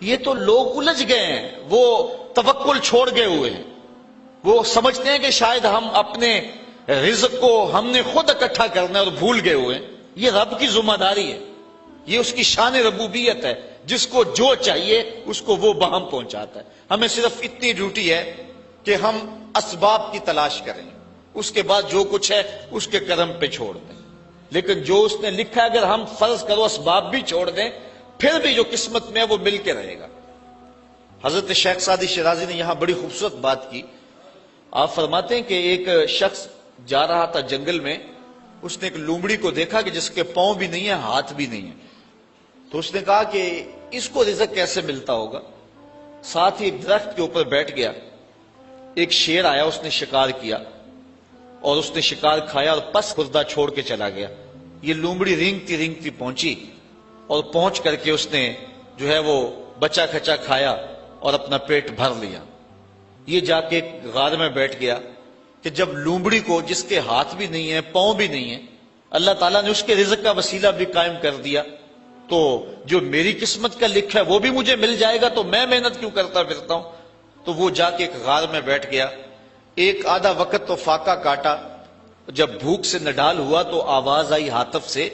یہ تو لوگ الجھ گئے ہیں، وہ توکل چھوڑ گئے ہوئے ہیں، وہ سمجھتے ہیں کہ شاید ہم اپنے رزق کو ہم نے خود اکٹھا کرنا ہے اور بھول گئے ہوئے ہیں۔ یہ رب کی ذمہ داری ہے، یہ اس کی شان ربوبیت ہے، جس کو جو چاہیے اس کو وہ بہم پہنچاتا ہے۔ ہمیں صرف اتنی ڈیوٹی ہے کہ ہم اسباب کی تلاش کریں، اس کے بعد جو کچھ ہے اس کے کرم پہ چھوڑ دیں۔ لیکن جو اس نے لکھا ہے، اگر ہم فرض کرو اسباب بھی چھوڑ دیں، پھر بھی جو قسمت میں ہے وہ مل کے رہے گا۔ حضرت شیخ سعدی شیرازی نے یہاں بڑی خوبصورت بات کی۔ آپ فرماتے ہیں کہ ایک شخص جا رہا تھا جنگل میں، اس نے ایک لومڑی کو دیکھا کہ جس کے پاؤں بھی نہیں ہے، ہاتھ بھی نہیں ہے، تو اس نے کہا کہ اس کو رزق کیسے ملتا ہوگا؟ ساتھ ہی ایک درخت کے اوپر بیٹھ گیا، ایک شیر آیا، اس نے شکار کیا اور اس نے شکار کھایا اور پس خوردہ چھوڑ کے چلا گیا۔ یہ لومڑی رینگتی رینگتی پہنچی اور پہنچ کر کے اس نے جو ہے وہ بچا کھچا کھایا اور اپنا پیٹ بھر لیا۔ یہ جا کے ایک غار میں بیٹھ گیا کہ جب لومڑی کو، جس کے ہاتھ بھی نہیں ہے، پاؤں بھی نہیں ہے، اللہ تعالیٰ نے اس کے رزق کا وسیلہ بھی قائم کر دیا، تو جو میری قسمت کا لکھا ہے وہ بھی مجھے مل جائے گا، تو میں محنت کیوں کرتا پھرتا ہوں؟ تو وہ جا کے ایک غار میں بیٹھ گیا، ایک آدھا وقت تو فاقہ کاٹا، جب بھوک سے نڈال ہوا تو آواز آئی ہاتف سے،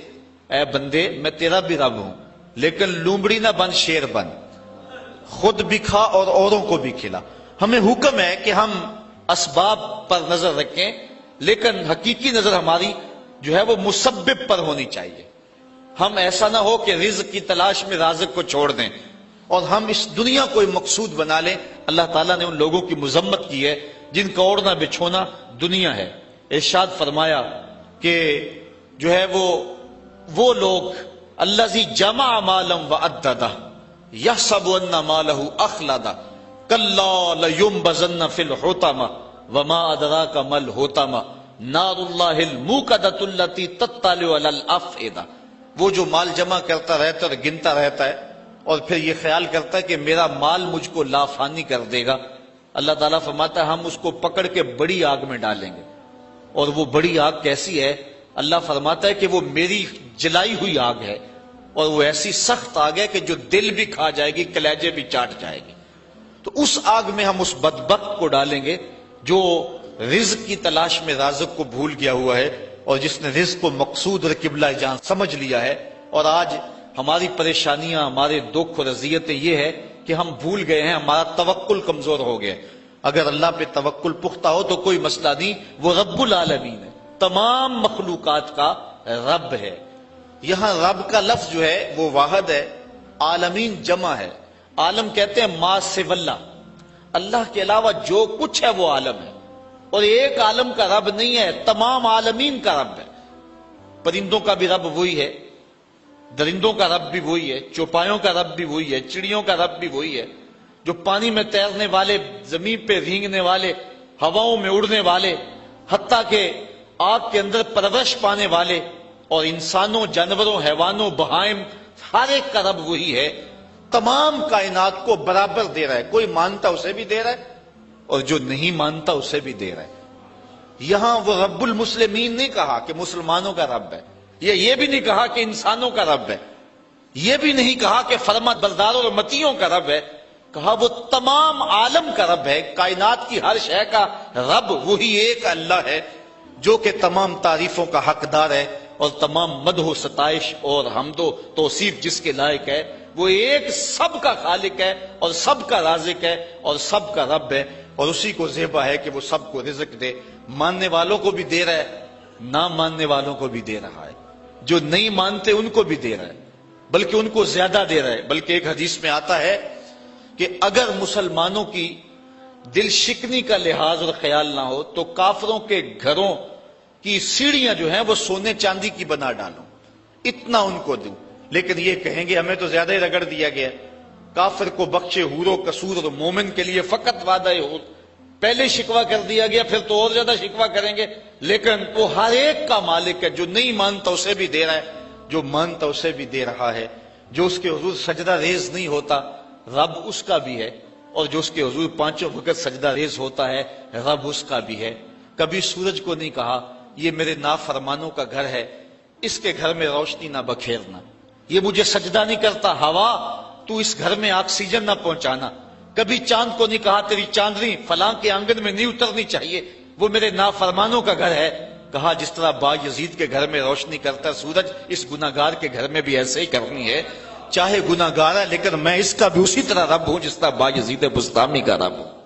اے بندے میں تیرا بھی رب ہوں، لیکن لومڑی نہ بن، شیر بن، خود بھی کھا اور اوروں کو بھی کھلا۔ ہمیں حکم ہے کہ ہم اسباب پر نظر رکھیں، لیکن حقیقی نظر ہماری جو ہے وہ مسبب پر ہونی چاہیے۔ ہم ایسا نہ ہو کہ رزق کی تلاش میں رازق کو چھوڑ دیں اور ہم اس دنیا کو مقصود بنا لیں۔ اللہ تعالیٰ نے ان لوگوں کی مذمت کی ہے جن کا اوڑھنا بچھونا دنیا ہے۔ ارشاد فرمایا کہ جو ہے وہ لوگ الذی جمع مالا وعددہ یحسب ان مالہ اخلدہ کلا لینبذن فی الحطمہ وما ادراک ما الحطمہ نار اللہ الموقدۃ التی تطلع علی الافئدہ۔ وہ جو مال جمع کرتا رہتا ہے اور گنتا رہتا ہے اور پھر یہ خیال کرتا ہے کہ میرا مال مجھ کو لافانی کر دے گا، اللہ تعالیٰ فرماتا ہے ہم اس کو پکڑ کے بڑی آگ میں ڈالیں گے۔ اور وہ بڑی آگ کیسی ہے؟ اللہ فرماتا ہے کہ وہ میری جلائی ہوئی آگ ہے، اور وہ ایسی سخت آگ ہے کہ جو دل بھی کھا جائے گی، کلیجے بھی چاٹ جائے گی۔ تو اس آگ میں ہم اس بدبخت کو ڈالیں گے جو رزق کی تلاش میں رازق کو بھول گیا ہوا ہے، اور جس نے رزق کو مقصود اور قبلہ جان سمجھ لیا ہے۔ اور آج ہماری پریشانیاں، ہمارے دکھ اور اذیتیں یہ ہے کہ ہم بھول گئے ہیں، ہمارا توکل کمزور ہو گیا۔ اگر اللہ پہ توکل پختہ ہو تو کوئی مسئلہ نہیں، وہ رب العالمین ہے، تمام مخلوقات کا رب ہے۔ یہاں رب کا لفظ جو ہے وہ واحد ہے، عالمین جمع ہے۔ عالم کہتے ہیں ما سوی اللہ، اللہ کے علاوہ جو کچھ ہے وہ عالم ہے، اور ایک عالم کا رب نہیں ہے، تمام عالمین کا رب ہے۔ پرندوں کا بھی رب وہی ہے، درندوں کا رب بھی وہی ہے، چوپایوں کا رب بھی وہی ہے، چڑیوں کا رب بھی وہی ہے، جو پانی میں تیرنے والے، زمین پہ رینگنے والے، ہواؤں میں اڑنے والے، حتیٰ کہ آگ کے اندر پرورش پانے والے، اور انسانوں، جانوروں، حیوانوں، بہائم، ہر ایک کا رب وہی ہے۔ تمام کائنات کو برابر دے رہا ہے، کوئی مانتا اسے بھی دے رہا ہے اور جو نہیں مانتا اسے بھی دے رہا ہے۔ یہاں وہ رب المسلمین نہیں کہا کہ مسلمانوں کا رب ہے، یہ بھی نہیں کہا کہ انسانوں کا رب ہے، یہ بھی نہیں کہا کہ فرما برداروں اور متیوں کا رب ہے، کہا وہ تمام عالم کا رب ہے، کائنات کی ہر شے کا رب وہی ایک اللہ ہے جو کہ تمام تعریفوں کا حقدار ہے، اور تمام مدح و ستائش اور حمد و توصیف جس کے لائق ہے۔ وہ ایک سب کا خالق ہے اور سب کا رازق ہے اور سب کا رب ہے، اور اسی کو زیبا ہے کہ وہ سب کو رزق دے، ماننے والوں کو بھی دے رہا ہے، نہ ماننے والوں کو بھی دے رہا ہے، جو نہیں مانتے ان کو بھی دے رہا ہے، بلکہ ان کو زیادہ دے رہا ہے۔ بلکہ ایک حدیث میں آتا ہے کہ اگر مسلمانوں کی دل شکنی کا لحاظ اور خیال نہ ہو تو کافروں کے گھروں کی سیڑھیاں جو ہیں وہ سونے چاندی کی بنا ڈالوں، اتنا ان کو دوں۔ لیکن یہ کہیں گے ہمیں تو زیادہ ہی رگڑ دیا گیا، کافر کو بخشے حور و قصور اور مومن کے لیے فقط وعدہ حور، پہلے شکوہ کر دیا گیا، پھر تو اور زیادہ شکوہ کریں گے۔ لیکن وہ ہر ایک کا مالک ہے، جو نہیں مانتا اسے بھی دے رہا ہے، جو مانتا اسے بھی دے رہا ہے، جو اس کے حضور سجدہ ریز نہیں ہوتا رب اس کا بھی ہے، اور جو اس کے حضور پانچوں وقت سجدہ ریز ہوتا ہے رب اس کا بھی ہے۔ کبھی سورج کو نہیں کہا یہ میرے نافرمانوں کا گھر ہے، اس کے گھر میں روشنی نہ بکھیرنا، یہ مجھے سجدہ نہیں کرتا۔ ہوا تو اس گھر میں آکسیجن نہ پہنچانا، کبھی چاند کو نہیں کہا تیری چاندنی فلاں کے آنگن میں نہیں اترنی چاہیے، وہ میرے نافرمانوں کا گھر ہے، کہا جس طرح با یزید کے گھر میں روشنی کرتا سورج، اس گناہگار کے گھر میں بھی ایسے ہی کرنی ہے، چاہے گناہگار ہے لیکن میں اس کا بھی اسی طرح رب ہوں جس طرح با یزید بستامی کا رب ہوں۔